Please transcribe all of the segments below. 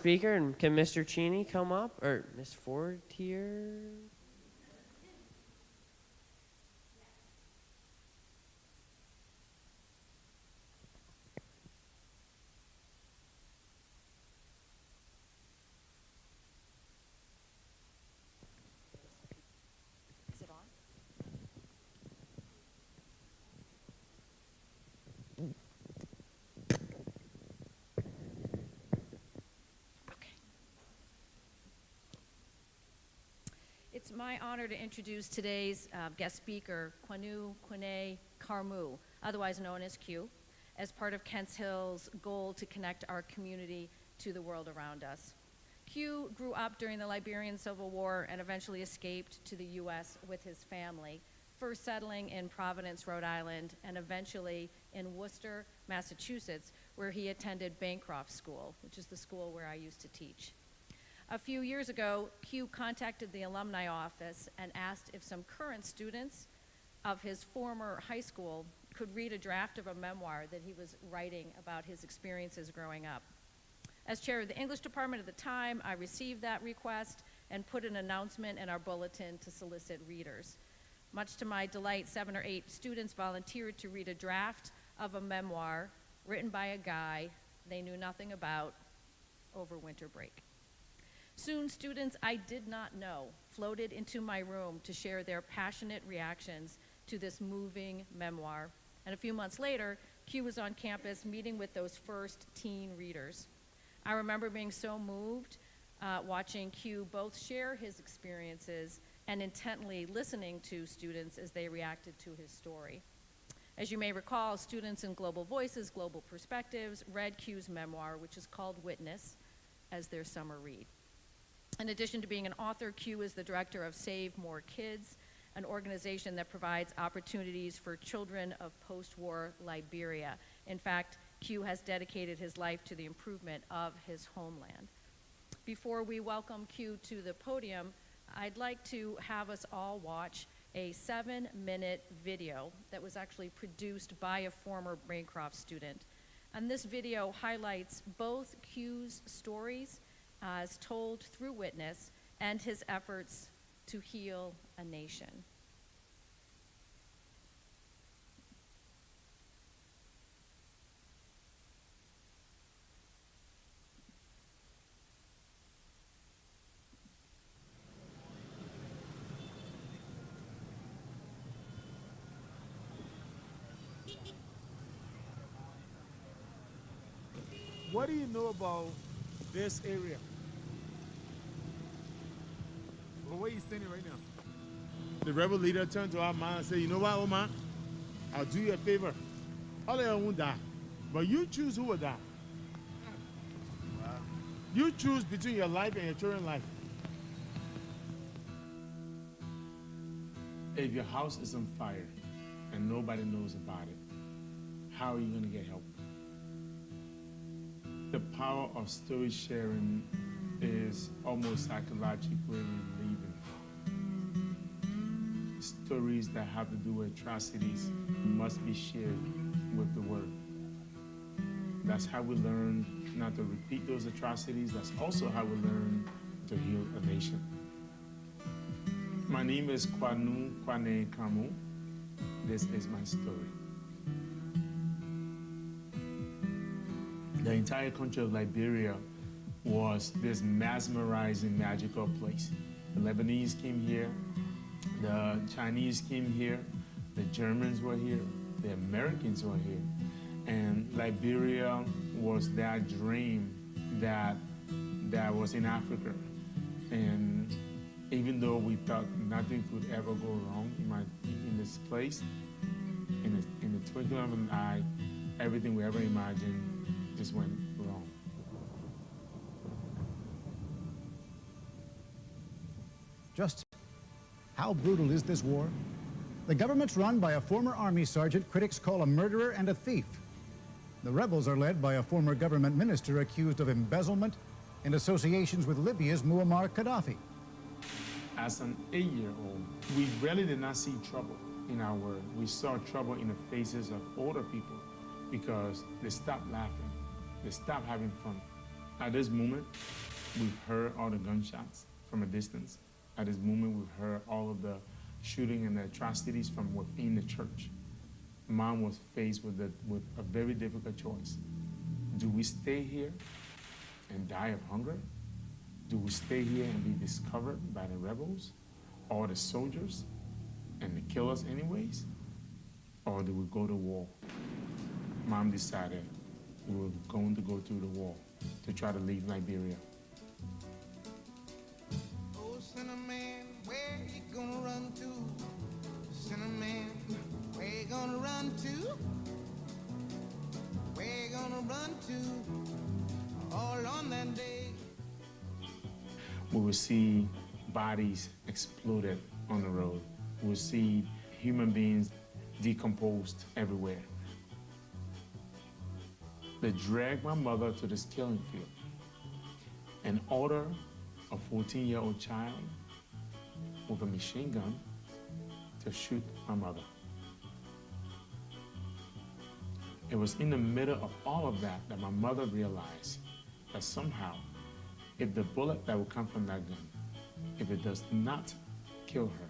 speaker, and can Mr. Cheney come up, or Miss Ford here? Is it on? It's my honor to introduce today's guest speaker, Karmue, otherwise known as Q, as part of Kents Hill's goal to connect our community to the world around us. Q grew up during the Liberian Civil War and eventually escaped to the U.S. with his family, first settling in Providence, Rhode Island, and eventually in Worcester, Massachusetts, where he attended Bancroft School, which is the school where I used to teach. A few years ago, Q contacted the alumni office and asked if some current students of his former high school could read a draft of a memoir that he was writing about his experiences growing up. As chair of the English department at the time, I received that request and put an announcement in our bulletin to solicit readers. Much to my delight, 7 or 8 students volunteered to read a draft of a memoir written by a guy they knew nothing about over winter break. Soon, students I did not know floated into my room to share their passionate reactions to this moving memoir. And a few months later, Q was on campus meeting with those first teen readers. I remember being so moved watching Q both share his experiences and intently listening to students as they reacted to his story. As you may recall, students in Global Voices, Global Perspectives read Q's memoir, which is called Witness, as their summer read. In addition to being an author, Q is the director of Save More Kids, an organization that provides opportunities for children of post-war Liberia. In fact, Q has dedicated his life to the improvement of his homeland. Before we welcome Q to the podium, I'd like to have us all watch a 7-minute video that was actually produced by a former Bancroft student. And this video highlights both Q's stories as told through Witness and his efforts to heal a nation. What do you know about this area? Well, where you standing right now? The rebel leader turned to our man and said, you know what, old man? I'll do you a favor. All of you won't die. But you choose who will die. Wow. You choose between your life and your children's life. If your house is on fire and nobody knows about it, how are you going to get help? The power of story sharing is almost psychologically relieving. Stories that have to do with atrocities must be shared with the world. That's how we learn not to repeat those atrocities. That's also how we learn to heal a nation. My name is Karmue. This is my story. The entire country of Liberia was this mesmerizing, magical place. The Lebanese came here, the Chinese came here, the Germans were here, the Americans were here. And Liberia was that dream that was in Africa. And even though we thought nothing could ever go wrong in this place, in the twinkling of an eye, everything we ever imagined just went wrong. Just how brutal is this war? The government's run by a former army sergeant critics call a murderer and a thief. The rebels are led by a former government minister accused of embezzlement and associations with Libya's Muammar Gaddafi. As an 8-year-old, we really did not see trouble in our world. We saw trouble in the faces of older people because they stopped laughing. They stopped having fun. At this moment, we've heard all the gunshots from a distance. At this moment, we've heard all of the shooting and the atrocities from within the church. Mom was faced with a very difficult choice. Do we stay here and die of hunger? Do we stay here and be discovered by the rebels or the soldiers and they kill us anyways? Or do we go to war? Mom decided we were going to go through the war to try to leave Liberia. Oh, Cinnamon, where you gonna run to? Cinnamon, where you gonna run to? Where you gonna run to? All on that day. We will see bodies exploded on the road. We will see human beings decomposed everywhere. They dragged my mother to this killing field and ordered a 14-year-old child with a machine gun to shoot my mother. It was in the middle of all of that that my mother realized that somehow, if the bullet that will come from that gun, if it does not kill her,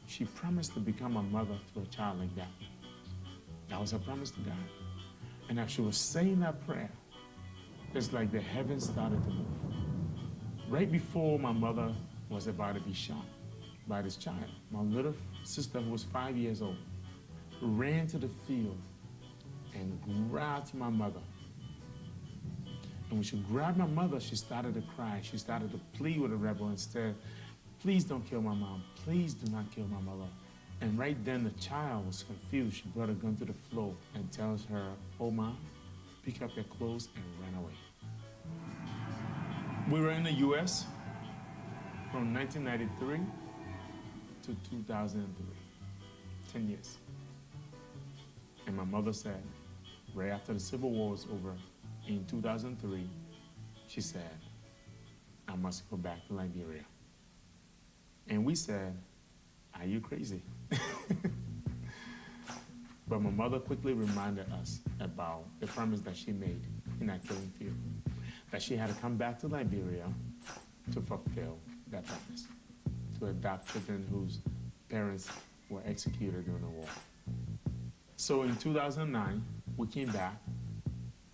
she promised to become a mother to a child like that. That was her promise to God. And as she was saying that prayer, it's like the heavens started to move. Right before my mother was about to be shot by this child, my little sister, who was 5 years old, ran to the field and grabbed my mother. And when she grabbed my mother, she started to cry. She started to plead with the rebel and said, please don't kill my mom. Please do not kill my mother. And right then, the child was confused. She brought a gun to the floor and tells her, oh, Mom, pick up your clothes and run away. We were in the U.S. from 1993 to 2003, 10 years. And my mother said, right after the Civil War was over, in 2003, she said, I must go back to Liberia. And we said, are you crazy? But my mother quickly reminded us about the promise that she made in that killing field, that she had to come back to Liberia to fulfill that promise, to adopt children whose parents were executed during the war. So in 2009, we came back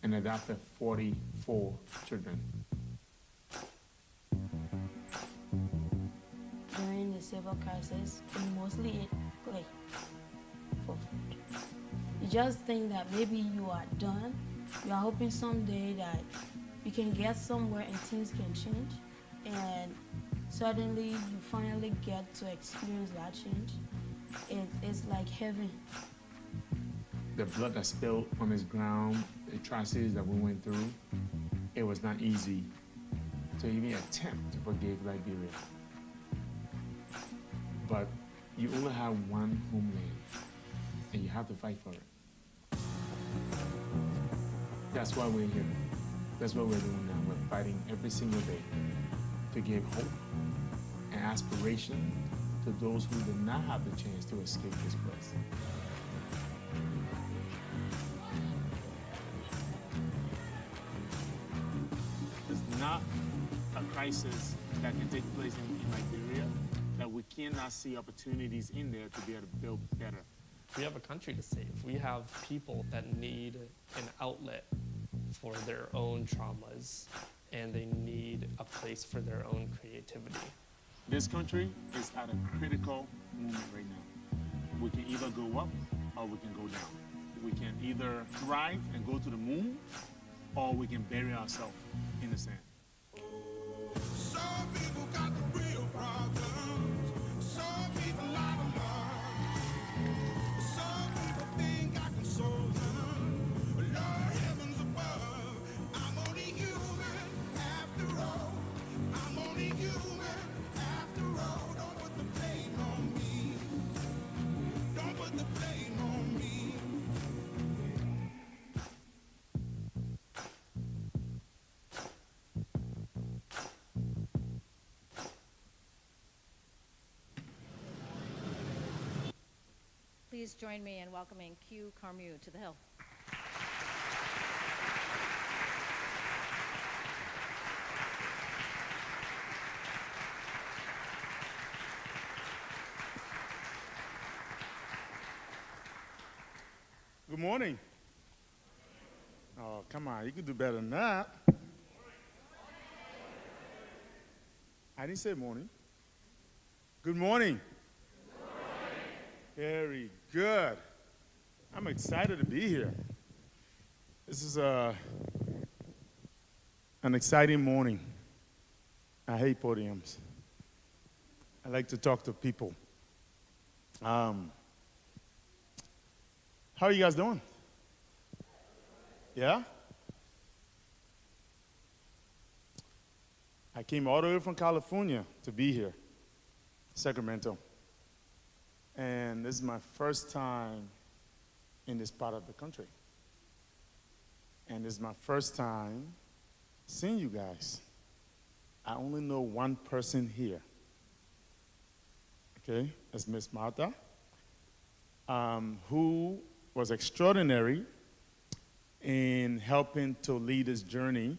and adopted 44 children. During the civil crisis, we mostly ate clay for food. You just think that maybe you are done. You are hoping someday that you can get somewhere and things can change. And suddenly you finally get to experience that change. It's like heaven. The blood that spilled on this ground, the atrocities that we went through, it was not easy to even attempt to forgive Liberia. But you only have one homeland, and you have to fight for it. That's why we're here. That's what we're doing now. We're fighting every single day to give hope and aspiration to those who did not have the chance to escape this place. It's not a crisis that can take place in Liberia that we cannot see opportunities in there to be able to build better. We have a country to save. We have people that need an outlet for their own traumas, and they need a place for their own creativity. This country is at a critical moment right now. We can either go up or we can go down. We can either thrive and go to the moon, or we can bury ourselves in the sand. Some people got the real problems. Some people out of love. Some people think I can solve them. But Lord, heavens above, I'm only human after all. I'm only human after all. Don't put the blame on me. Don't put the blame on me. Please join me in welcoming Karmue to the Hill. Good morning. Oh, come on, you can do better than that. I didn't say morning. Good morning. Very good. I'm excited to be here. This is an exciting morning. I hate podiums. I like to talk to people. How are you guys doing? Yeah? I came all the way from California to be here, Sacramento. And this is my first time in this part of the country. And this is my first time seeing you guys. I only know one person here. Okay, that's Miss Martha, who was extraordinary in helping to lead this journey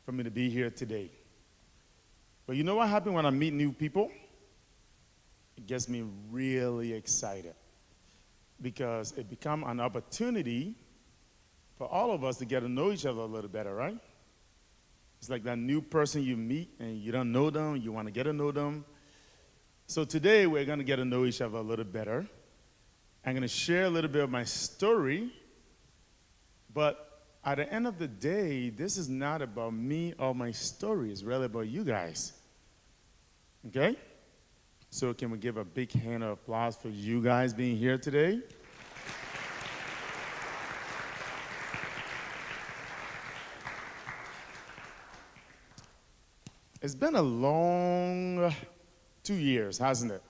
for me to be here today. But you know what happens when I meet new people? It gets me really excited because it becomes an opportunity for all of us to get to know each other a little better, right? It's like that new person you meet and you don't know them, you want to get to know them. So today we're going to get to know each other a little better. I'm going to share a little bit of my story, but at the end of the day, this is not about me or my story. It's really about you guys. Okay? So can we give a big hand of applause for you guys being here today? It's been a long 2 years, hasn't it?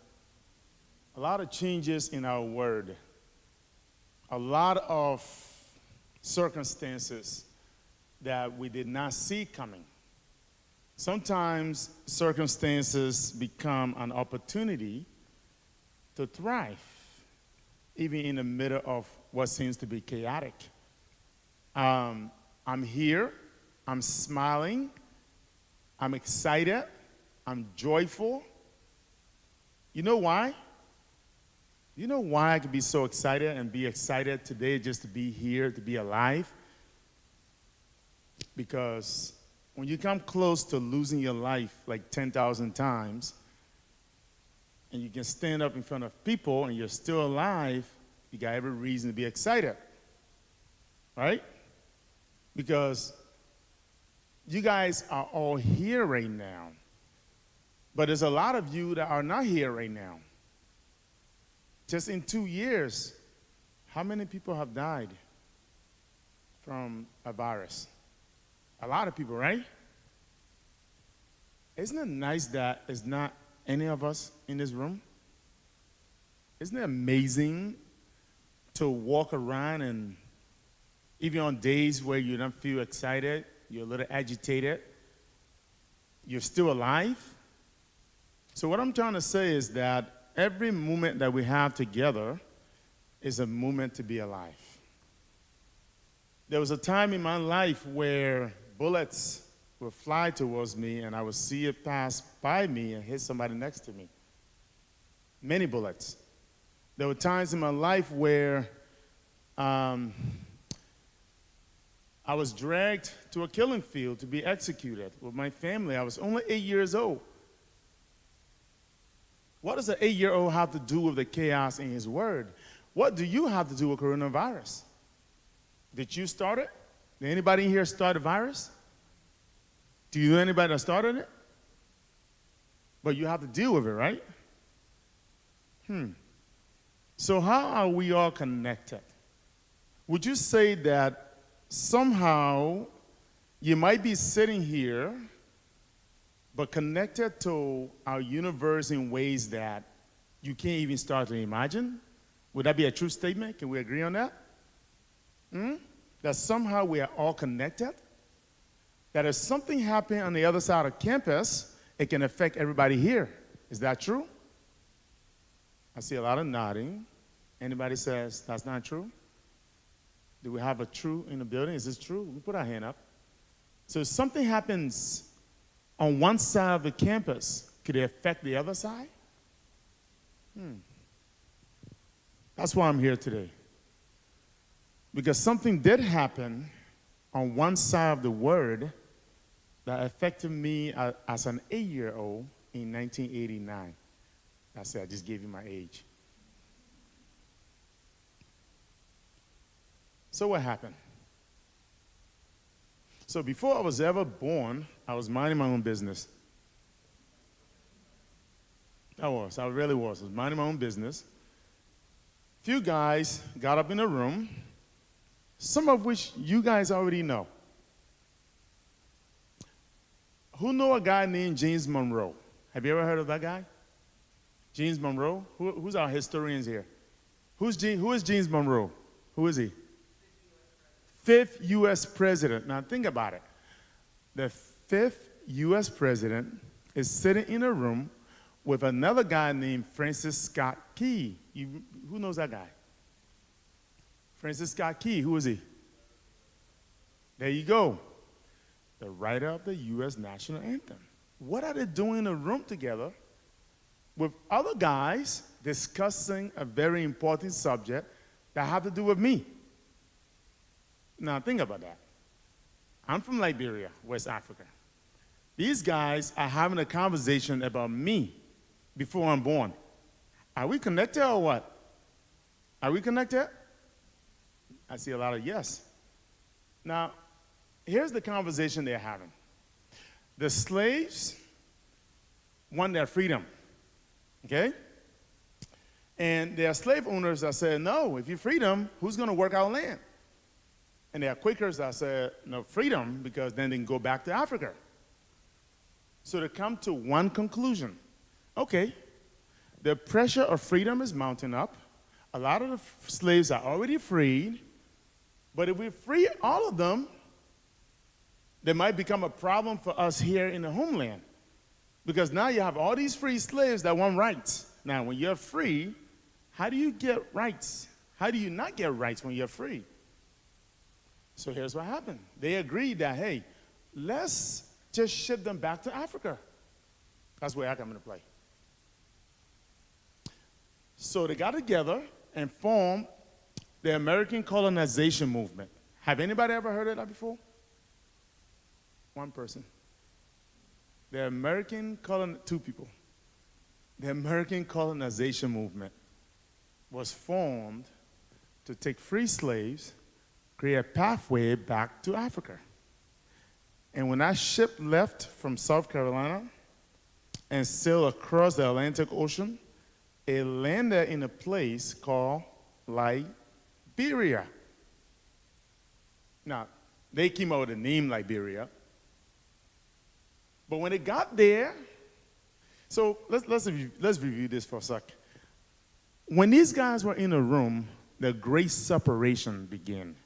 A lot of changes in our world. A lot of circumstances that we did not see coming. Sometimes circumstances become an opportunity to thrive, even in the middle of what seems to be chaotic. I'm here, I'm smiling, I'm excited, I'm joyful. You know why? You know why I could be so excited and be excited today just to be here, to be alive? Because when you come close to losing your life like 10,000 times, and you can stand up in front of people and you're still alive, you got every reason to be excited, right? Because you guys are all here right now, but there's a lot of you that are not here right now. Just in 2 years, how many people have died from a virus? A lot of people, right? Isn't it nice that it's not any of us in this room? Isn't it amazing to walk around and even on days where you don't feel excited, you're a little agitated, you're still alive? So what I'm trying to say is that every moment that we have together is a moment to be alive. There was a time in my life where bullets would fly towards me and I would see it pass by me and hit somebody next to me. Many bullets. There were times in my life where I was dragged to a killing field to be executed with my family. I was only 8 years old. What does an 8-year-old have to do with the chaos in his word? What do you have to do with coronavirus? Did you start it? Did anybody in here start a virus? Do you know anybody that started it? But you have to deal with it, right? So how are we all connected? Would you say that somehow you might be sitting here but connected to our universe in ways that you can't even start to imagine? Would that be a true statement? Can we agree on that? That somehow we are all connected? That if something happened on the other side of campus, it can affect everybody here. Is that true? I see a lot of nodding. Anybody says that's not true? Do we have a true in the building? Is this true? We put our hand up. So if something happens on one side of the campus, could it affect the other side? That's why I'm here today. because something did happen on one side of the world that affected me as an 8-year-old in 1989. That's it, I just gave you my age. So what happened? So before I was ever born, I was minding my own business. I really was. I was minding my own business. Few guys got up in a room, some of which you guys already know. Who know a guy named James Monroe? Have you ever heard of that guy? James Monroe? Who's our historians here? Who is James Monroe? Who is he? 5th U.S. president. Now think about it. The 5th U.S. president is sitting in a room with another guy named Francis Scott Key. Who knows that guy? Francis Scott Key. Who is he? There you go. The writer of the U.S. national anthem. What are they doing in a room together with other guys discussing a very important subject that have to do with me? Now think about that. I'm from Liberia, West Africa. These guys are having a conversation about me before I'm born. Are we connected or what? Are we connected? I see a lot of yes. Now, here's the conversation they're having. The slaves want their freedom, okay? And there are slave owners that say, no, if you freedom, who's going to work our land? And there are Quakers that say, no, freedom, because then they can go back to Africa. So they come to one conclusion. Okay, the pressure of freedom is mounting up. A lot of the slaves are already freed. But if we free all of them, there might become a problem for us here in the homeland. Because now you have all these free slaves that want rights. Now, when you're free, how do you get rights? How do you not get rights when you're free? So here's what happened. They agreed that, hey, let's just ship them back to Africa. That's where I come into play. So they got together and formed the American colonization movement. Have anybody ever heard of that before? One person. Two people. The American colonization movement was formed to take free slaves, create a pathway back to Africa. And when that ship left from South Carolina and sailed across the Atlantic Ocean, it landed in a place called Liberia. Now, they came out with the name Liberia. But when they got there, so let's review this for a sec. When these guys were in a room, the great separation began.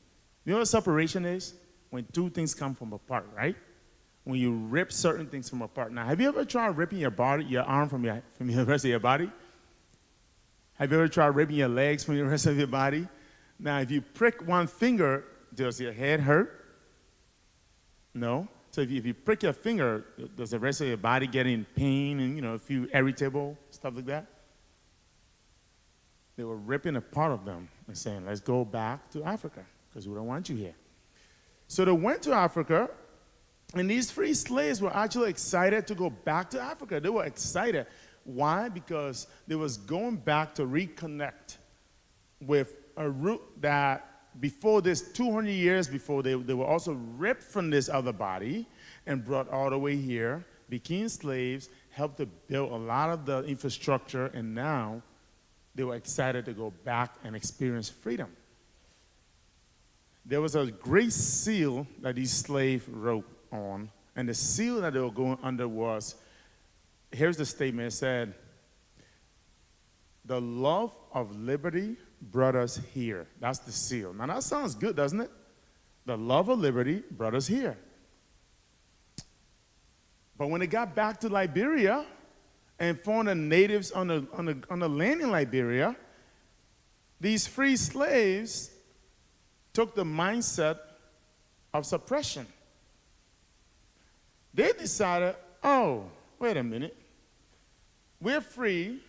You know what separation is? When two things come from apart, right? When you rip certain things from apart. Now, have you ever tried ripping your arm from the rest of your body? Have you ever tried ripping your legs from the rest of your body? Now, if you prick one finger, does your head hurt? No. So if you prick your finger, does the rest of your body get in pain and, a few irritable, stuff like that? They were ripping a part of them and saying, let's go back to Africa because we don't want you here. So they went to Africa, and these free slaves were actually excited to go back to Africa. They were excited. Why? Because they was going back to reconnect with a root that before this, 200 years before, they were also ripped from this other body and brought all the way here, became slaves, helped to build a lot of the infrastructure, and now they were excited to go back and experience freedom. There was a great seal that these slaves wrote on, and the seal that they were going under was, here's the statement, it said, the love of liberty brought us here. That's the seal. Now that sounds good, doesn't it? The love of liberty brought us here. But when they got back to Liberia and found the natives on the land in Liberia, these free slaves took the mindset of suppression. They decided, oh, wait a minute. We're free.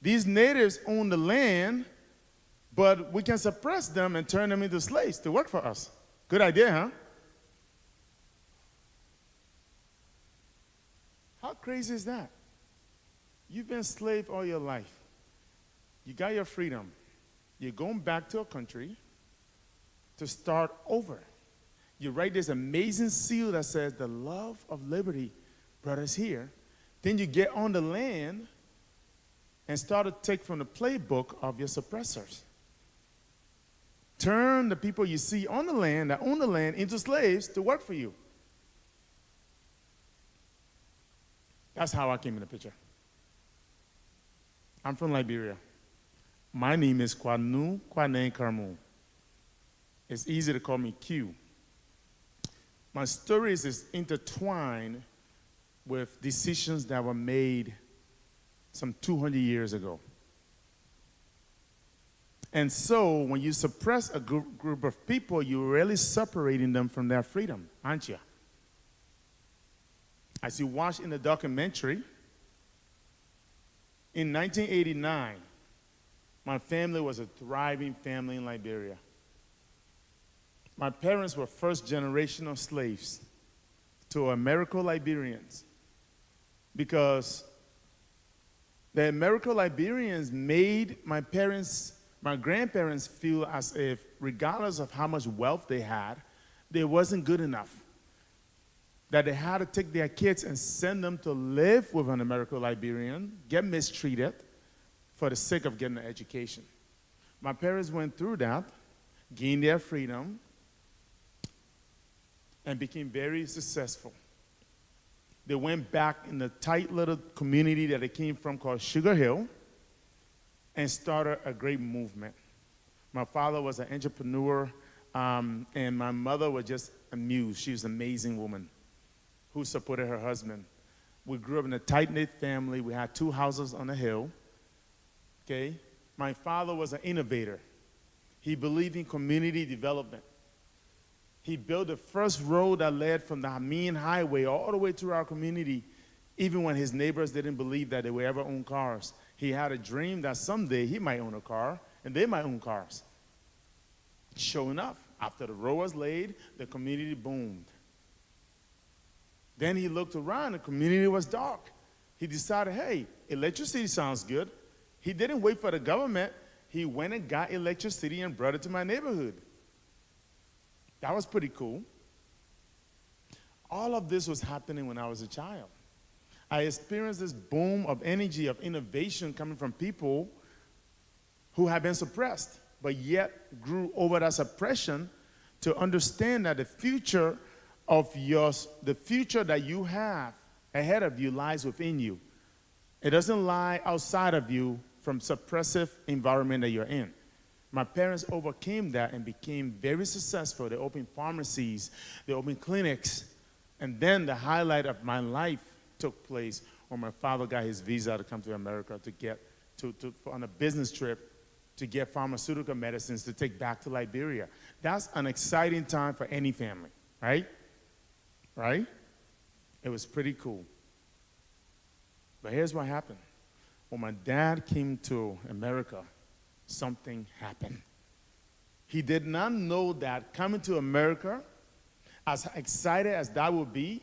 These natives own the land, But we can suppress them and turn them into slaves to work for us. Good idea, huh? How crazy is that? You've been a slave all your life. You got your freedom. You're going back to a country to start over. You write this amazing seal that says, the love of liberty brought us here. Then you get on the land and start to take from the playbook of your suppressors. Turn the people you see on the land, that own the land, into slaves to work for you. That's how I came in the picture. I'm from Liberia. My name is Kwanu Kwane Karmue. It's easy to call me Q. My story is intertwined with decisions that were made some 200 years ago. And so when you suppress a group of people, you're really separating them from their freedom, aren't you? As you watch in the documentary, in 1989, my family was a thriving family in Liberia. My parents were first generation of slaves to Americo-Liberians because the Americo-Liberians made my grandparents feel as if, regardless of how much wealth they had, they wasn't good enough. That they had to take their kids and send them to live with an Americo-Liberian, get mistreated for the sake of getting an education. My parents went through that, gained their freedom, and became very successful. They went back in the tight little community that they came from called Sugar Hill and started a great movement. My father was an entrepreneur, and my mother was just a muse. She was an amazing woman who supported her husband. We grew up in a tight-knit family. We had 2 houses on the hill, okay? My father was an innovator. He believed in community development. He built the first road that led from the main highway all the way through our community, even when his neighbors didn't believe that they would ever own cars. He had a dream that someday he might own a car, and they might own cars. Sure enough, after the road was laid, the community boomed. Then he looked around, the community was dark. He decided, hey, electricity sounds good. He didn't wait for the government. He went and got electricity and brought it to my neighborhood. That was pretty cool. All of this was happening when I was a child. I experienced this boom of energy, of innovation coming from people who had been suppressed, but yet grew over that suppression to understand that the future that you have ahead of you lies within you. It doesn't lie outside of you from suppressive environment that you're in. My parents overcame that and became very successful. They opened pharmacies, they opened clinics, and then the highlight of my life took place when my father got his visa to come to America to get on a business trip to get pharmaceutical medicines to take back to Liberia. That's an exciting time for any family, right? Right? It was pretty cool. But here's what happened. When my dad came to America, something happened. He did not know that coming to America, as excited as that would be,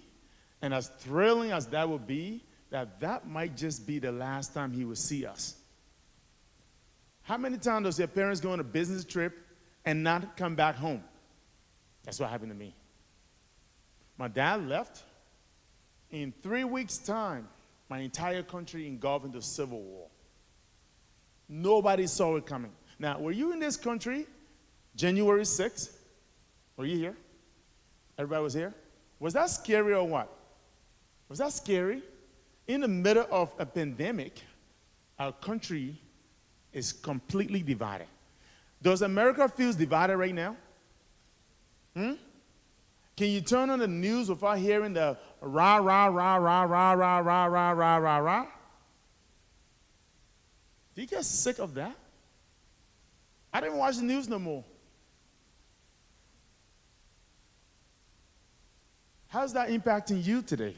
and as thrilling as that would be, that might just be the last time he would see us. How many times does your parents go on a business trip and not come back home? That's what happened to me. My dad left. In 3 weeks' time, my entire country engulfed into civil war. Nobody saw it coming. Now, were you in this country January 6th? Were you here? Everybody was here? Was that scary or what? Was that scary? In the middle of a pandemic, our country is completely divided. Does America feel divided right now? Can you turn on the news without hearing the rah, rah, rah, rah, rah, rah, rah, rah, rah, rah, rah? Do you get sick of that? I didn't watch the news no more. How's that impacting you today?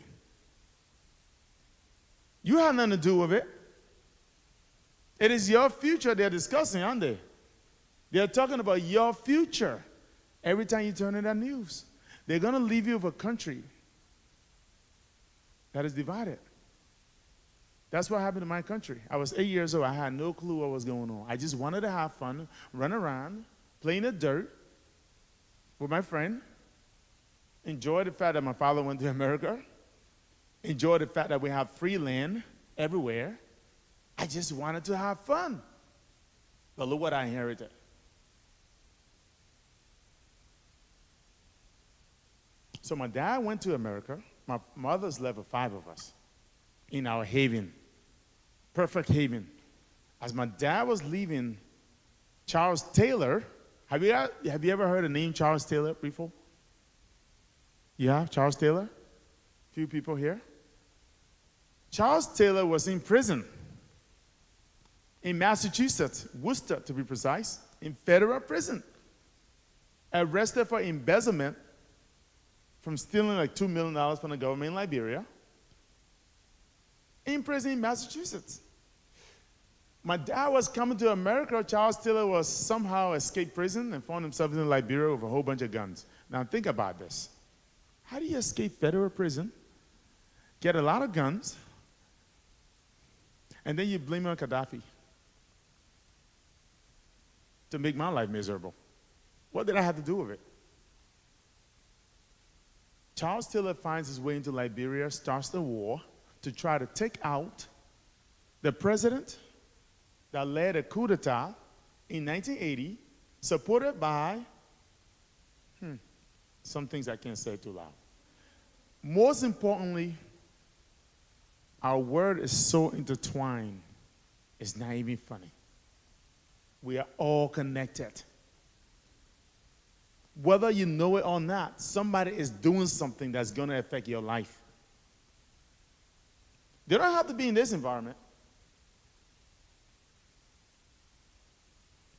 You have nothing to do with it. It is your future they're discussing, aren't they? They're talking about your future every time you turn on that news. They're going to leave you with a country that is divided. That's what happened in my country. I was 8 years old. I had no clue what was going on. I just wanted to have fun, run around, play in the dirt with my friend, enjoy the fact that my father went to America, enjoy the fact that we have free land everywhere. I just wanted to have fun. But look what I inherited. So my dad went to America. My mother's left with 5 of us in our haven. Perfect haven. As my dad was leaving, Charles Taylor, have you ever heard the name Charles Taylor before? Yeah, Charles Taylor? Few people here. Charles Taylor was in prison in Massachusetts, Worcester to be precise, in federal prison. Arrested for embezzlement from stealing like $2 million from the government in Liberia. In prison in Massachusetts. My dad was coming to America. Charles Taylor was somehow escaped prison and found himself in Liberia with a whole bunch of guns. Now think about this. How do you escape federal prison, get a lot of guns, and then you blame it on Gaddafi to make my life miserable? What did I have to do with it? Charles Taylor finds his way into Liberia, starts the war to try to take out the president that led a coup d'etat in 1980, supported by, some things I can't say too loud. Most importantly, our world is so intertwined, it's not even funny. We are all connected. Whether you know it or not, somebody is doing something that's going to affect your life. They don't have to be in this environment.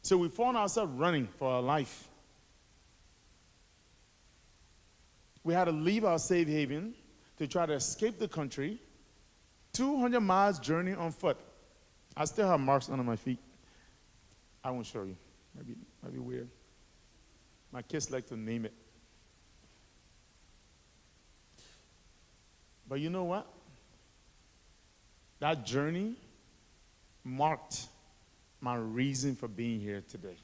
So we found ourselves running for our life. We had to leave our safe haven to try to escape the country. 200 miles journey on foot. I still have marks under my feet. I won't show you. Might be weird. My kids like to name it. But you know what? That journey marked my reason for being here today.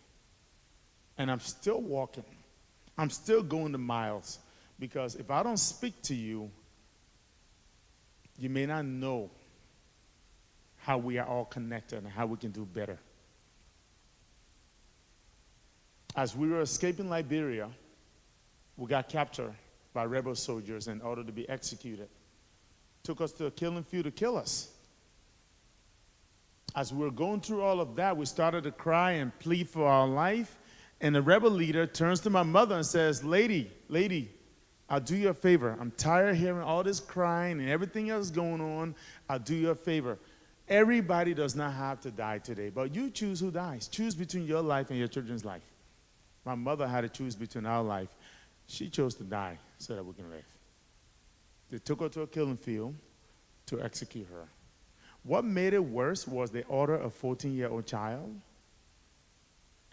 And I'm still walking. I'm still going the miles. Because if I don't speak to you, you may not know how we are all connected and how we can do better. As we were escaping Liberia, we got captured by rebel soldiers in order to be executed. Took us to a killing field to kill us. As we were going through all of that, we started to cry and plead for our life. And the rebel leader turns to my mother and says, lady, I'll do you a favor. I'm tired of hearing all this crying and everything else going on. I'll do you a favor. Everybody does not have to die today, but you choose who dies. Choose between your life and your children's life. My mother had to choose between our life. She chose to die so that we can live. They took her to a killing field to execute her. What made it worse was they ordered a 14-year-old child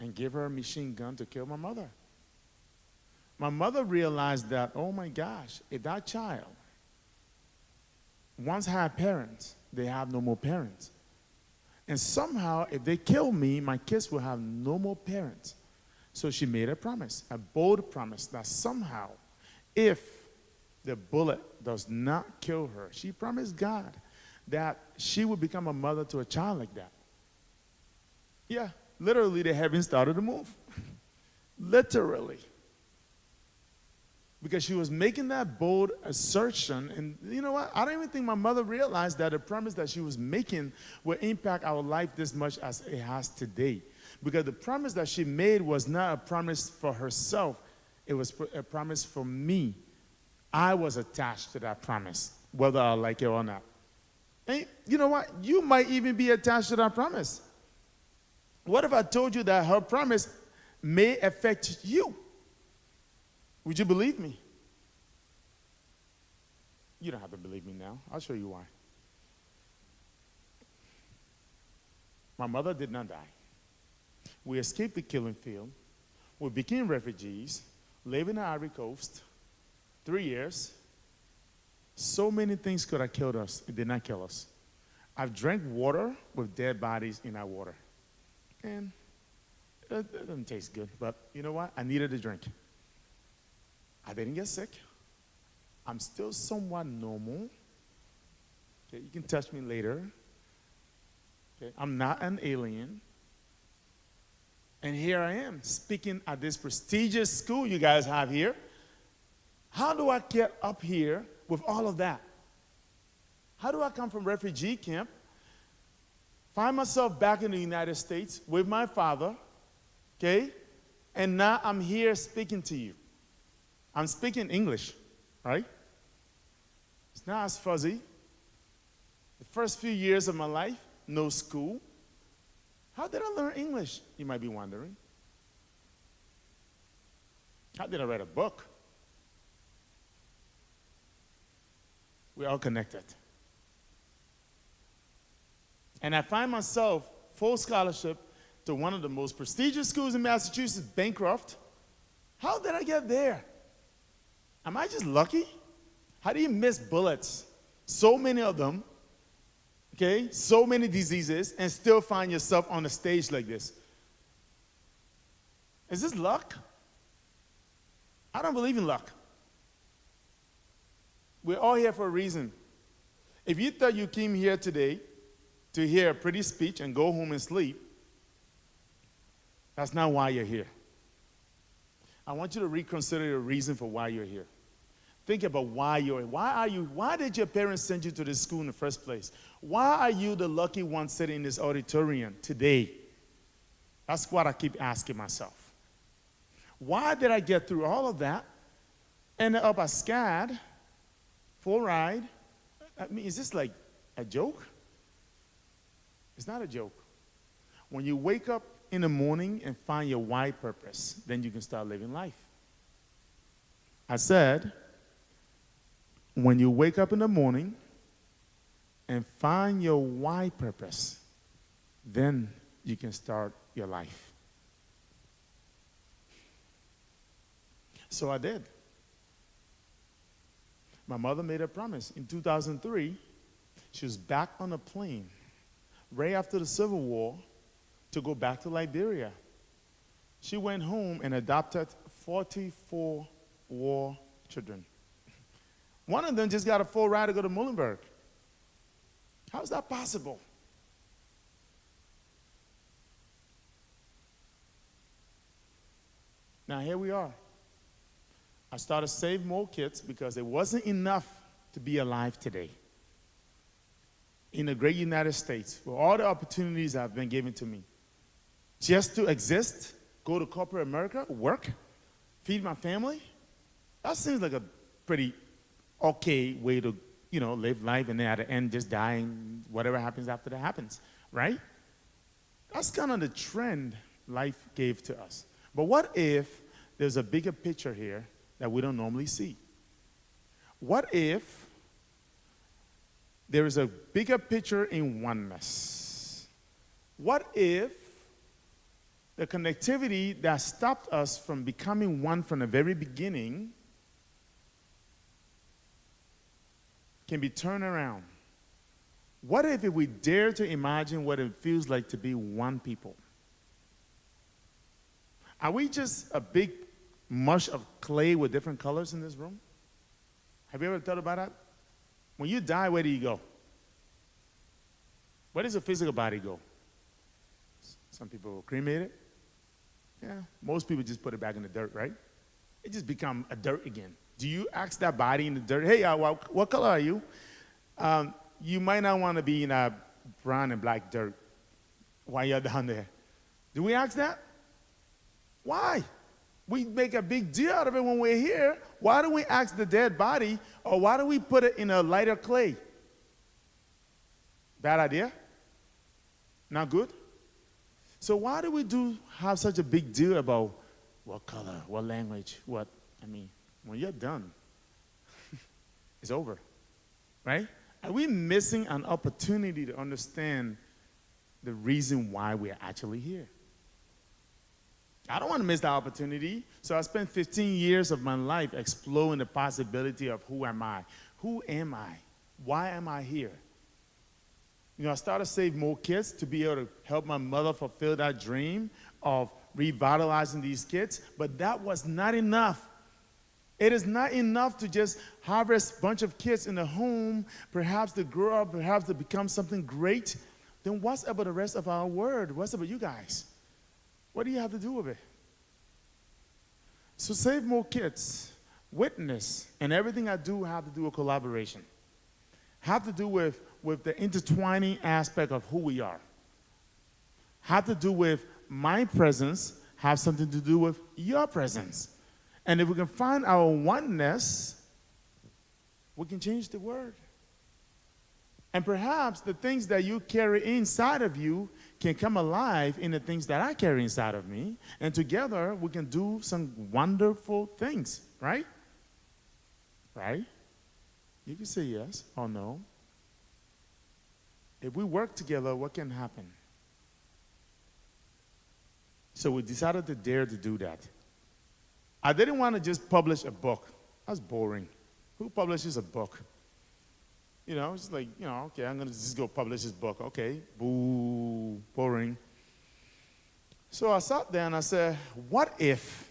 and gave her a machine gun to kill my mother. My mother realized that, oh my gosh, if that child once had parents, they have no more parents. And somehow, if they kill me, my kids will have no more parents. So she made a promise, a bold promise, that somehow, if the bullet does not kill her, she promised God that she would become a mother to a child like that. Yeah, literally the heavens started to move. Literally. Because she was making that bold assertion, and you know what? I don't even think my mother realized that the promise that she was making would impact our life this much as it has today. Because the promise that she made was not a promise for herself, it was a promise for me. I was attached to that promise, whether I like it or not. And you know what? You might even be attached to that promise. What if I told you that her promise may affect you? Would you believe me? You don't have to believe me now. I'll show you why. My mother did not die. We escaped the killing field. We became refugees, living in the Ivory Coast, 3 years. So many things could have killed us. It did not kill us. I've drank water with dead bodies in that water. And it doesn't taste good, but you know what? I needed a drink. I didn't get sick. I'm still somewhat normal. Okay, you can touch me later. Okay, I'm not an alien. And here I am speaking at this prestigious school you guys have here. How do I get up here with all of that? How do I come from refugee camp, find myself back in the United States with my father, okay? And now I'm here speaking to you. I'm speaking English, right? It's not as fuzzy. The first few years of my life, no school. How did I learn English? You might be wondering. How did I write a book? We're all connected. And I find myself full scholarship to one of the most prestigious schools in Massachusetts, Bancroft. How did I get there? Am I just lucky? How do you miss bullets? So many of them, okay? So many diseases, and still find yourself on a stage like this. Is this luck? I don't believe in luck. We're all here for a reason. If you thought you came here today to hear a pretty speech and go home and sleep, that's not why you're here. I want you to reconsider your reason for why you're here. Think about why you're here. Why did your parents send you to this school in the first place? Why are you the lucky one sitting in this auditorium today? That's what I keep asking myself. Why did I get through all of that, ended up at SCAD, full ride? I mean, is this like a joke? It's not a joke. When you wake up in the morning and find your why purpose, then you can start living life. I said, when you wake up in the morning and find your why purpose, then you can start your life. So I did. My mother made a promise. In 2003, she was back on a plane right after the Civil War to go back to Liberia. She went home and adopted 44 war children. One of them just got a full ride to go to Muhlenberg. How is that possible? Now here we are. I started to save more kids because it wasn't enough to be alive today. In the great United States, with all the opportunities that have been given to me, just to exist, go to corporate America, work, feed my family, that seems like a pretty okay way to, live life, and then at the end just die, and whatever happens after that happens, right? That's kind of the trend life gave to us. But what if there's a bigger picture here that we don't normally see? What if there is a bigger picture in oneness? What if the connectivity that stopped us from becoming one from the very beginning can be turned around? What if we dare to imagine what it feels like to be one people? Are we just a big mush of clay with different colors in this room? Have you ever thought about that? When you die, where do you go? Where does your physical body go? Some people will cremate it. Yeah, most people just put it back in the dirt, right? It just become a dirt again. Do you ask that body in the dirt, hey, what color are you? You might not want to be in a brown and black dirt while you're down there. Do we ask that? Why? We make a big deal out of it when we're here. Why don't we ask the dead body, or why don't we put it in a lighter clay? Bad idea? Not good? So why do we have such a big deal about what color, what language, when you're done, it's over, right? Are we missing an opportunity to understand the reason why we're actually here? I don't want to miss that opportunity. So I spent 15 years of my life exploring the possibility of who am I? Who am I? Why am I here? You know, I started to save more kids to be able to help my mother fulfill that dream of revitalizing these kids, but that was not enough. It is not enough to just harvest a bunch of kids in the home, perhaps to grow up, perhaps to become something great. Then what's about the rest of our word? What's about you guys? What do you have to do with it? So save more kids, witness, and everything I do have to do with collaboration. Have to do with the intertwining aspect of who we are. Have to do with my presence, have something to do with your presence. And if we can find our oneness, we can change the word. And perhaps the things that you carry inside of you can come alive in the things that I carry inside of me. And together we can do some wonderful things, right? Right? You can say yes or no. If we work together, what can happen? So we decided to dare to do that. I didn't want to just publish a book. That's boring. Who publishes a book? You know, it's like, you know, okay, I'm going to just go publish this book. Okay, boo, boring. So I sat there and I said, what if?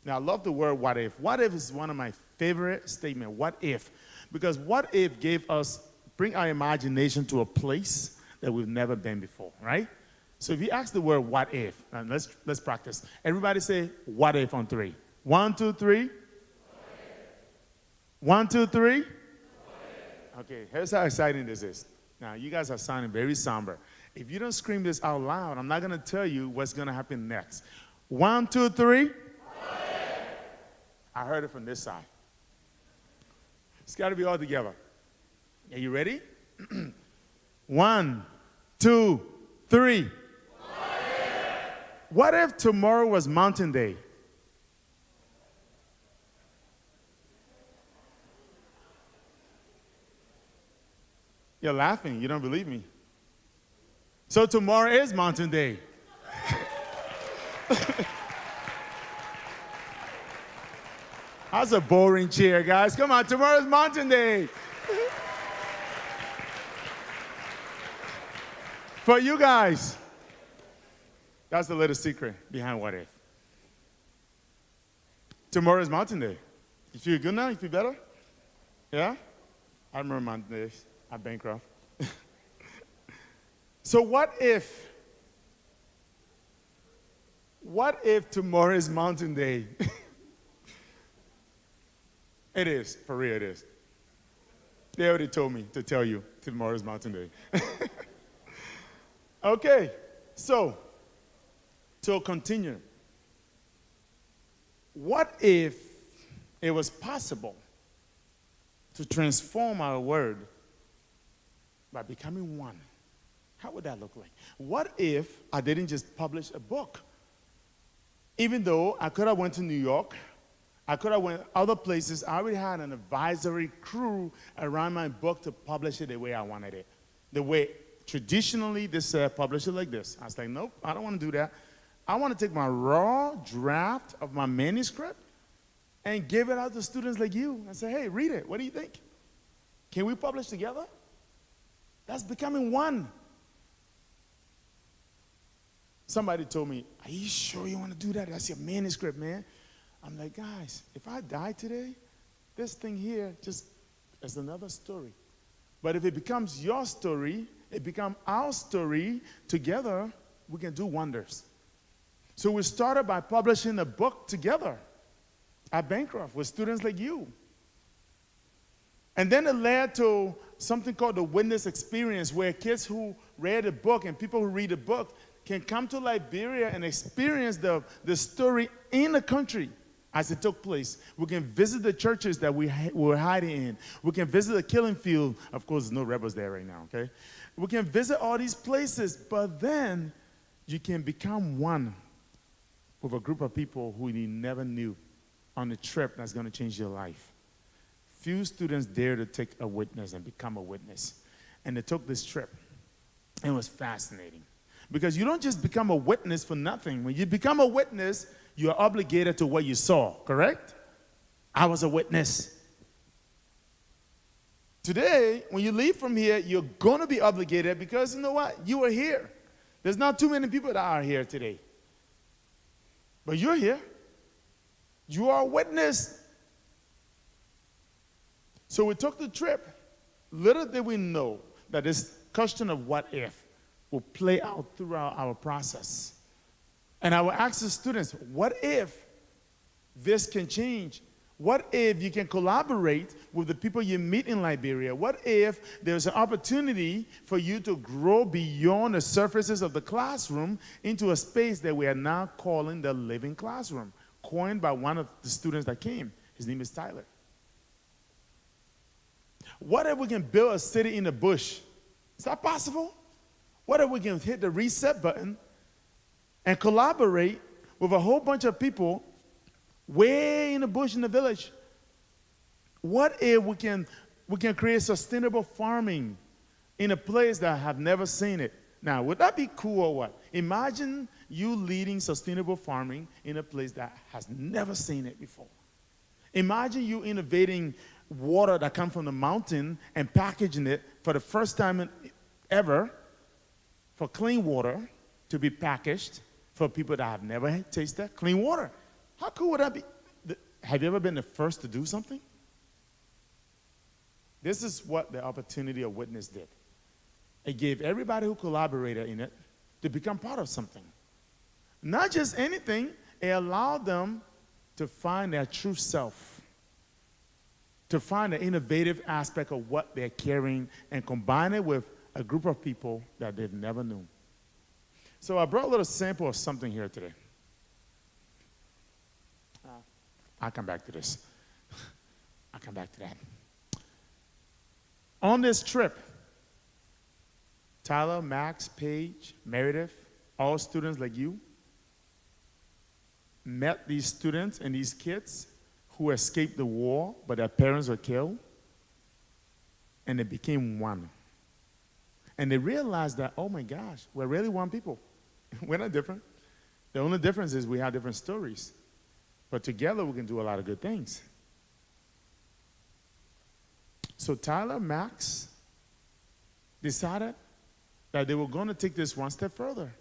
Now, I love the word what if. What if is one of my favorite statements. What if? Because what if gave us, bring our imagination to a place that we've never been before, right? So if you ask the word what if, and let's practice. Everybody say what if on 3. 1, 2, 3. 1, 2, 3. Okay, here's how exciting this is. Now, you guys are sounding very somber. If you don't scream this out loud, I'm not going to tell you what's going to happen next. 1, 2, 3. I heard it from this side. It's got to be all together. Are you ready? 1, 2, 3. What if tomorrow was Mountain Day? You're laughing. You don't believe me. So tomorrow is Mountain Day. That's a boring cheer, guys. Come on, tomorrow's Mountain Day. For you guys. That's the little secret behind what if. Tomorrow is Mountain Day. You feel good now? You feel better? Yeah? I remember Mountain Days. I'm bankrupt. So what if tomorrow is Mountain Day? It is, for real it is. They already told me to tell you tomorrow is Mountain Day. Okay, so to continue. What if it was possible to transform our word by becoming one? How would that look like? What if I didn't just publish a book? Even though I could have went to New York, I could have went other places, I already had an advisory crew around my book to publish it the way I wanted it. The way traditionally they said, publish it like this. I was like, nope, I don't want to do that. I want to take my raw draft of my manuscript and give it out to students like you and say, hey, read it. What do you think? Can we publish together? That's becoming one. Somebody told me, are you sure you want to do that? That's your manuscript, man. I'm like, guys, if I die today, this thing here just is another story. But if it becomes your story, it becomes our story, together, we can do wonders. So we started by publishing a book together at Bancroft with students like you. And then it led to something called the Witness Experience, where kids who read a book and people who read a book can come to Liberia and experience the story in the country as it took place. We can visit the churches that we were hiding in. We can visit the killing field. Of course, there's no rebels there right now, okay? We can visit all these places, but then you can become one with a group of people who you never knew on a trip that's going to change your life. Few students dare to take a witness and become a witness. And they took this trip. It was fascinating. Because you don't just become a witness for nothing. When you become a witness, you are obligated to what you saw, correct? I was a witness. Today, when you leave from here, you're going to be obligated because you know what? You were here. There's not too many people that are here today. But you're here. You are a witness. So we took the trip. Little did we know that this question of what if will play out throughout our process. And I will ask the students, what if this can change? What if you can collaborate with the people you meet in Liberia? What if there's an opportunity for you to grow beyond the surfaces of the classroom into a space that we are now calling the living classroom, coined by one of the students that came. His name is Tyler. What if we can build a city in the bush? Is that possible? What if we can hit the reset button and collaborate with a whole bunch of people way in the bush in the village? What if we can create sustainable farming in a place that have never seen it? Now, would that be cool or what? Imagine you leading sustainable farming in a place that has never seen it before. Imagine you innovating water that comes from the mountain and packaging it for the first time ever for clean water to be packaged for people that have never tasted clean water. How cool would that be? Have you ever been the first to do something? This is what the opportunity of witness did. It gave everybody who collaborated in it to become part of something. Not just anything, it allowed them to find their true self, to find the innovative aspect of what they're carrying and combine it with a group of people that they've never known. So I brought a little sample of something here today. I'll come back to this. I'll come back to that. On this trip, Tyler, Max, Paige, Meredith, all students like you, met these students and these kids who escaped the war, but their parents were killed, and they became one. And they realized that, oh my gosh, we're really one people. We're not different. The only difference is we have different stories. But together we can do a lot of good things. So Tyler, Max decided that they were going to take this one step further.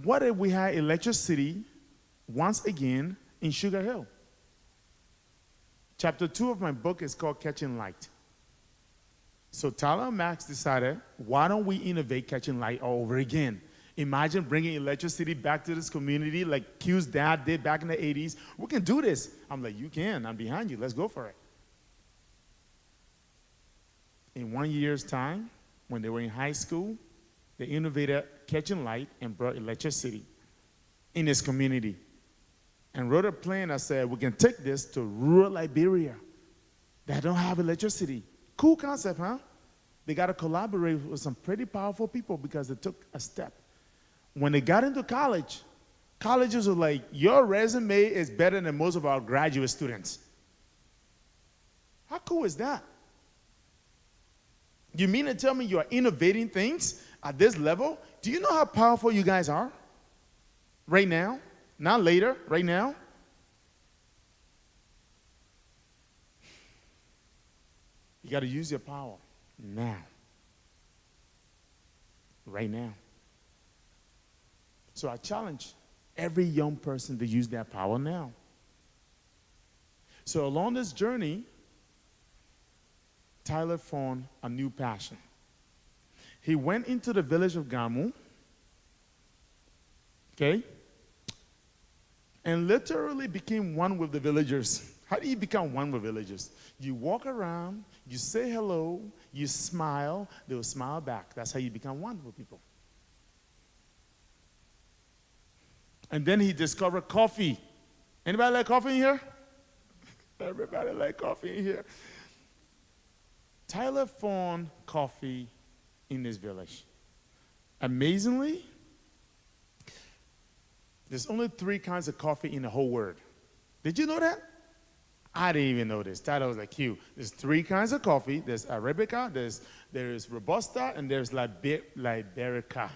What if we had electricity once again in Sugar Hill? Chapter 2 of my book is called Catching Light. So Tyler and Max decided, why don't we innovate Catching Light all over again? Imagine bringing electricity back to this community like Q's dad did back in the 80s. We can do this. I'm like, you can. I'm behind you. Let's go for it. In 1 year's time, when they were in high school, they innovated Catching Light and brought electricity in this community and wrote a plan that said we can take this to rural Liberia that don't have electricity. Cool concept, huh? They got to collaborate with some pretty powerful people because they took a step. When they got into college, colleges were like, your resume is better than most of our graduate students. How cool is that? You mean to tell me you are innovating things at this level? Do you know how powerful you guys are? Right now? Not later, right now? You got to use your power now. Right now. So I challenge every young person to use their power now. So along this journey, Tyler found a new passion. He went into the village of Karmue, okay, and literally became one with the villagers. How do you become one with villagers? You walk around, you say hello, you smile, they will smile back. That's how you become one with people. And then he discovered coffee. Anybody like coffee in here? Everybody like coffee in here. Tyler found coffee in this village. Amazingly, there's only 3 kinds of coffee in the whole world. Did you know that? I didn't even know this. Tyler was like, Q, there's 3 kinds of coffee. There's Arabica, there's Robusta, and there's Liberica.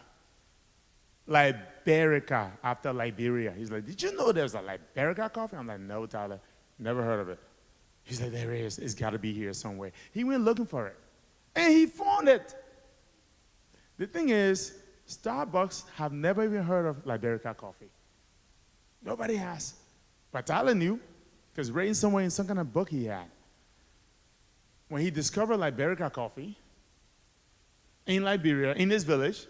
Liberica after Liberia. He's like, did you know there's a Liberica coffee? I'm like, no, Tyler, never heard of it. He's like, there is. It's got to be here somewhere. He went looking for it, and he found it. The thing is, Starbucks have never even heard of Liberica coffee. Nobody has. But Tyler knew, because written somewhere in some kind of book he had. When he discovered Liberica coffee in Liberia, in this village,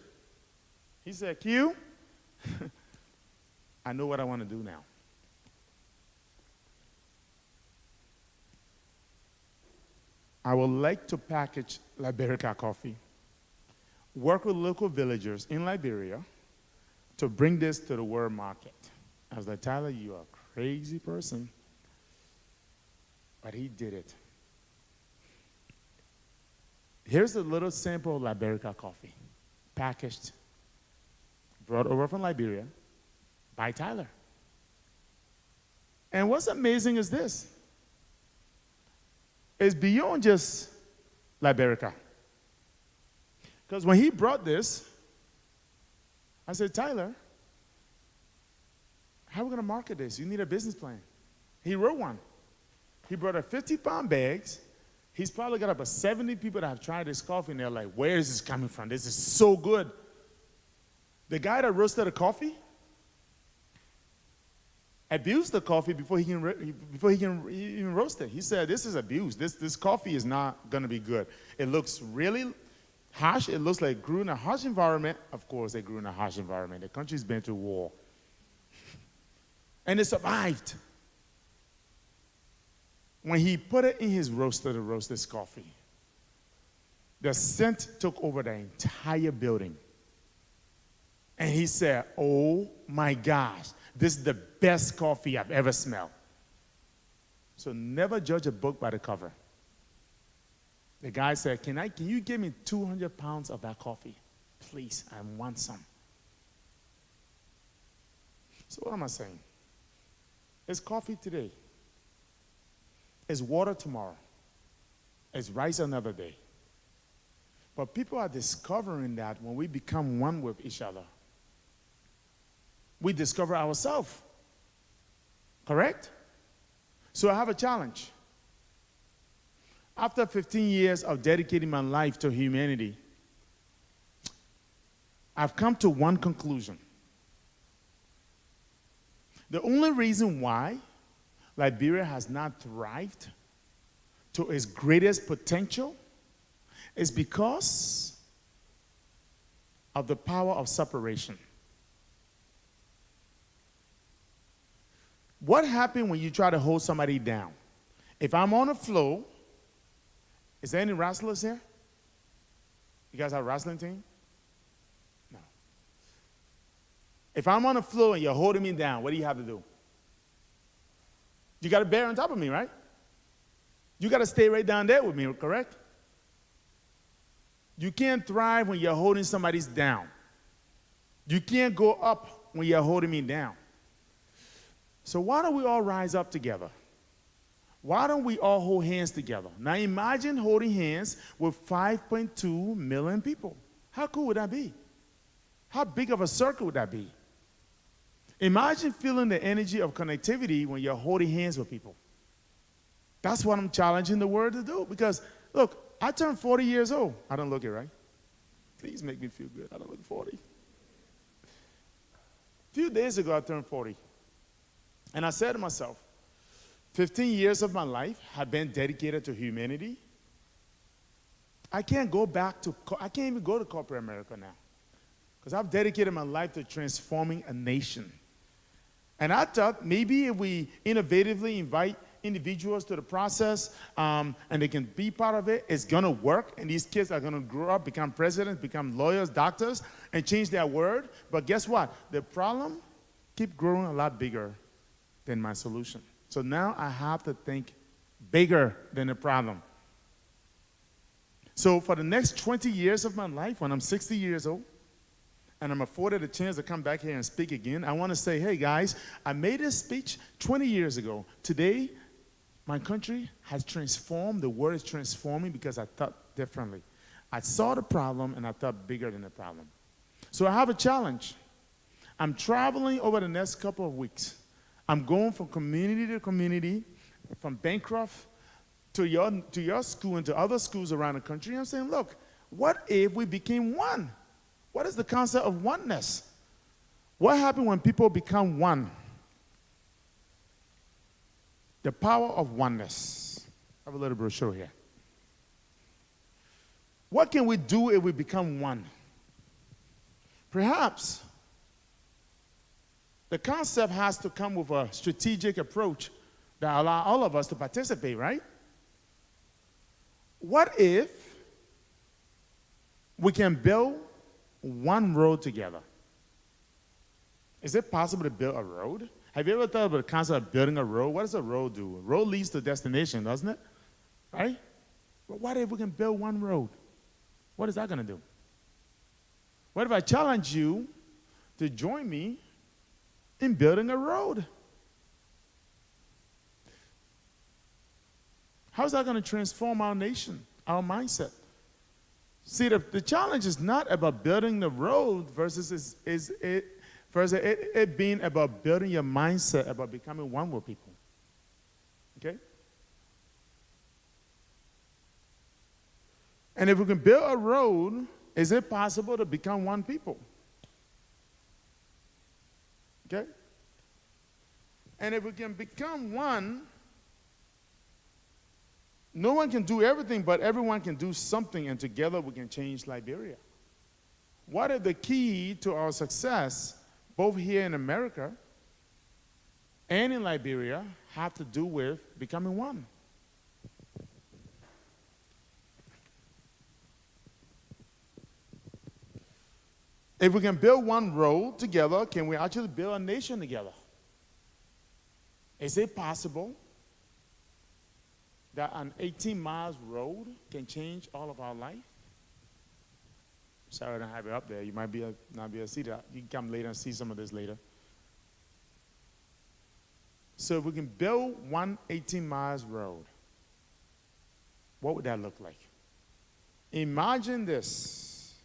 he said, Q, I know what I want to do now. I would like to package Liberica coffee, work with local villagers in Liberia to bring this to the world market. I was like, Tyler, you are a crazy person. But he did it. Here's a little sample of Liberica coffee, packaged, brought over from Liberia by Tyler. And what's amazing is this. It's beyond just Liberica. Because when he brought this, I said, Tyler, how are we going to market this? You need a business plan. He wrote one. He brought a 50-pound bags. He's probably got about 70 people that have tried this coffee, and they're like, where is this coming from? This is so good. The guy that roasted the coffee abused the coffee before he can even roast it. He said, this is abuse. This coffee is not going to be good. It looks really harsh. It looks like it grew in a harsh environment. Of course, they grew in a harsh environment. The country's been through war. And it survived. When he put it in his roaster to roast this coffee, the scent took over the entire building. And he said, oh my gosh, this is the best coffee I've ever smelled. So never judge a book by the cover. The guy said, can you give me 200 pounds of that coffee? Please, I want some. So what am I saying? It's coffee today. It's water tomorrow. It's rice another day. But people are discovering that when we become one with each other, we discover ourselves. Correct? So I have a challenge. After 15 years of dedicating my life to humanity, I've come to one conclusion. The only reason why Liberia has not thrived to its greatest potential is because of the power of separation. What happens when you try to hold somebody down? If I'm on a floor, is there any wrestlers here? You guys have a wrestling team? No. If I'm on the floor and you're holding me down, what do you have to do? You got to bear on top of me, right? You got to stay right down there with me, correct? You can't thrive when you're holding somebody down. You can't go up when you're holding me down. So why don't we all rise up together? Why don't we all hold hands together? Now imagine holding hands with 5.2 million people. How cool would that be? How big of a circle would that be? Imagine feeling the energy of connectivity when you're holding hands with people. That's what I'm challenging the world to do. Because, look, I turned 40 years old. I don't look it, right? Please make me feel good. I don't look 40. A few days ago, I turned 40. And I said to myself, 15 years of my life have been dedicated to humanity. I can't even go to corporate America now. Because I've dedicated my life to transforming a nation. And I thought maybe if we innovatively invite individuals to the process and they can be part of it, it's going to work. And these kids are going to grow up, become presidents, become lawyers, doctors, and change their world. But guess what? The problem keeps growing a lot bigger than my solution. So now I have to think bigger than the problem. So for the next 20 years of my life, when I'm 60 years old, and I'm afforded a chance to come back here and speak again, I want to say, hey guys, I made this speech 20 years ago. Today, my country has transformed. The world is transforming because I thought differently. I saw the problem and I thought bigger than the problem. So I have a challenge. I'm traveling over the next couple of weeks. I'm going from community to community, from Bancroft to your school and to other schools around the country. I'm saying, look, what if we became one? What is the concept of oneness? What happens when people become one? The power of oneness. I have a little brochure here. What can we do if we become one? Perhaps the concept has to come with a strategic approach that allows all of us to participate, right? What if we can build one road together? Is it possible to build a road? Have you ever thought about the concept of building a road? What does a road do? A road leads to a destination, doesn't it? Right? But what if we can build one road? What is that going to do? What if I challenge you to join me in building a road? How's that going to transform our nation, our mindset? See, the challenge is not about building the road versus it being about building your mindset, about becoming one with people. Okay? And if we can build a road, is it possible to become one people? Okay? And if we can become one, no one can do everything, but everyone can do something, and together we can change Liberia. What if the key to our success, both here in America and in Liberia, have to do with becoming one? If we can build one road together, can we actually build a nation together? Is it possible that an 18 miles road can change all of our life? Sorry I don't have it up there. You might not be able to see that. You can come later and see some of this later. So if we can build one 18 miles road, what would that look like? Imagine this.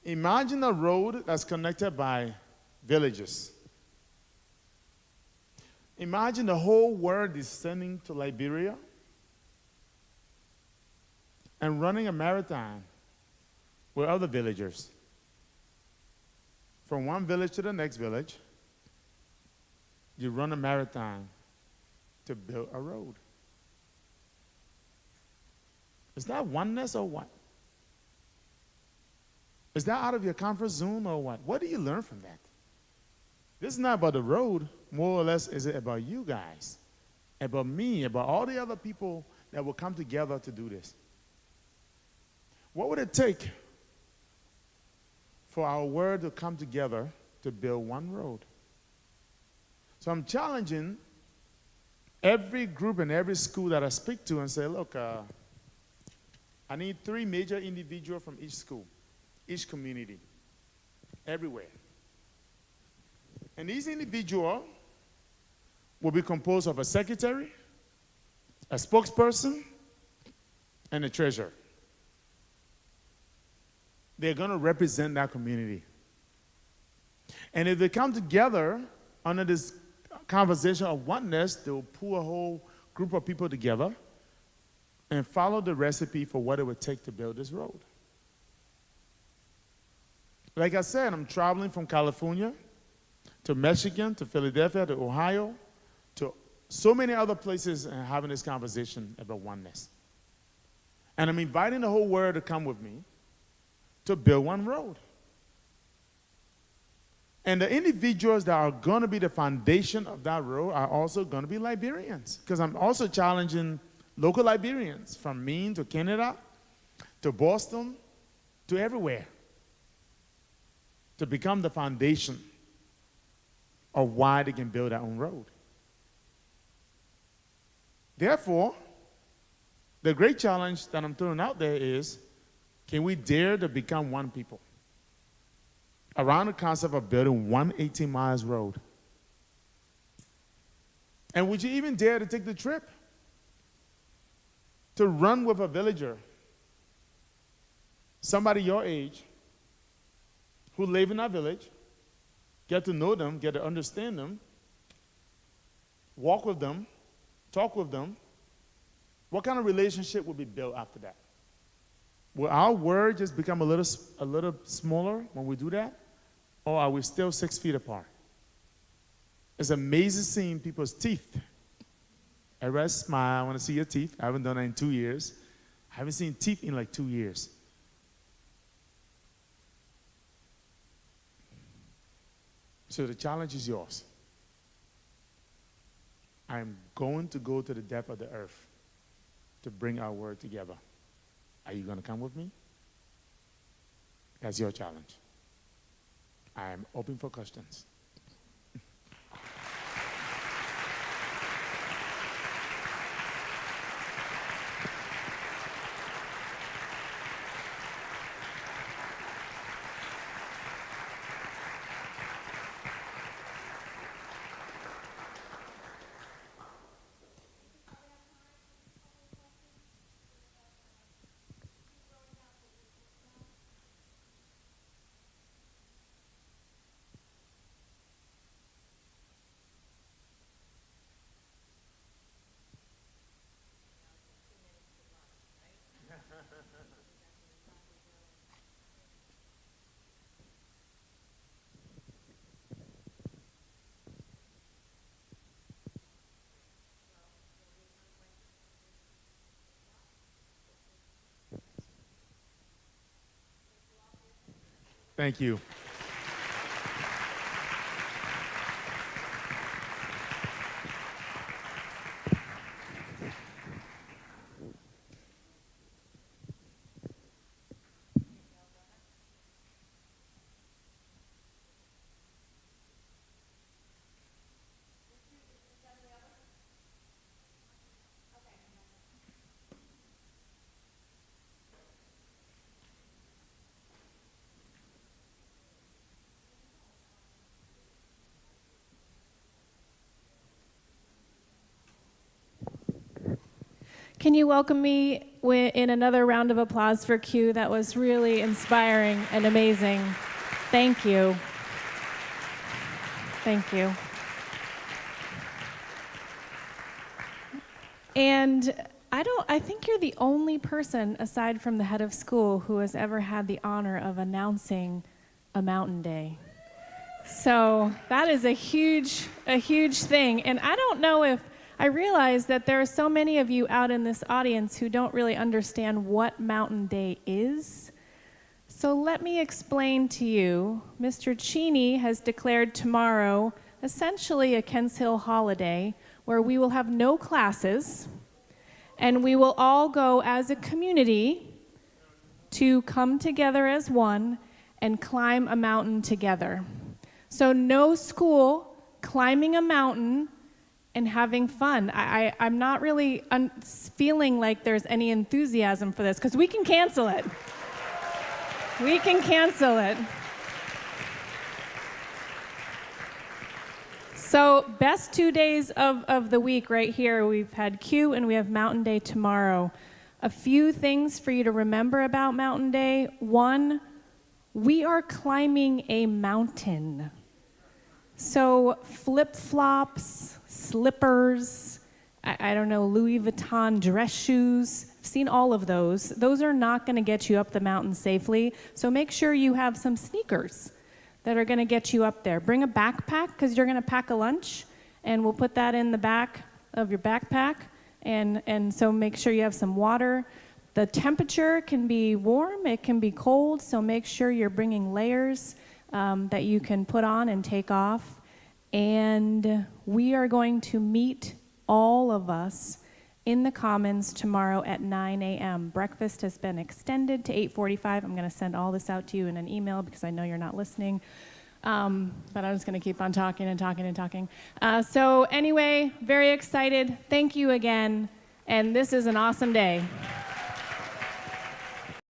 Imagine a road that's connected by villages. Imagine the whole world descending to Liberia and running a marathon with other villagers. From one village to the next village, you run a marathon to build a road. Is that oneness or what? Is that out of your comfort zone or what? What do you learn from that? This is not about the road. More or less, is it about you guys, about me, about all the other people that will come together to do this? What would it take for our world to come together to build one road? So I'm challenging every group and every school that I speak to and say, look, I need 3 major individuals from each school, each community, everywhere. And these individuals will be composed of a secretary, a spokesperson, and a treasurer. They're going to represent that community. And if they come together under this conversation of oneness, they'll pull a whole group of people together and follow the recipe for what it would take to build this road. Like I said, I'm traveling from California to Michigan, to Philadelphia, to Ohio, to so many other places and having this conversation about oneness. And I'm inviting the whole world to come with me to build one road. And the individuals that are going to be the foundation of that road are also going to be Liberians, because I'm also challenging local Liberians from Maine to Canada to Boston to everywhere to become the foundation of why they can build their own road. Therefore, the great challenge that I'm throwing out there is, can we dare to become one people around the concept of building one 18 miles road? And would you even dare to take the trip to run with a villager, somebody your age, who live in our village, get to know them, get to understand them, walk with them, talk with them, what kind of relationship will be built after that? Will our word just become a little smaller when we do that? Or are we still 6 feet apart? It's amazing seeing people's teeth. Everybody smile, I want to see your teeth. I haven't done that in 2 years. I haven't seen teeth in like 2 years. So the challenge is yours. I'm going to go to the depth of the earth to bring our word together. Are you going to come with me? That's your challenge. I am open for questions. Thank you. Can you welcome me in another round of applause for Q? That was really inspiring and amazing. Thank you. Thank you. And I think you're the only person, aside from the head of school, who has ever had the honor of announcing a Mountain Day. So that is a huge thing. And I don't know if I realize that there are so many of you out in this audience who don't really understand what Mountain Day is. So let me explain to you. Mr. Cheney has declared tomorrow essentially a Kents Hill holiday where we will have no classes and we will all go as a community to come together as one and climb a mountain together. So no school, climbing a mountain and having fun. I'm not really feeling like there's any enthusiasm for this, because we can cancel it. We can cancel it. So best 2 days of the week right here. We've had Q and we have Mountain Day tomorrow. A few things for you to remember about Mountain Day. One, we are climbing a mountain. So flip-flops, slippers, I don't know, Louis Vuitton dress shoes. I've seen all of those. Those are not going to get you up the mountain safely. So make sure you have some sneakers that are going to get you up there. Bring a backpack, because you're going to pack a lunch, and we'll put that in the back of your backpack. And so make sure you have some water. The temperature can be warm, it can be cold, so make sure you're bringing layers that you can put on and take off. And we are going to meet, all of us, in the Commons tomorrow at 9 a.m. Breakfast has been extended to 8:45. I'm going to send all this out to you in an email because I know you're not listening. But I'm just going to keep on talking and talking and talking. So anyway, very excited. Thank you again. And this is an awesome day.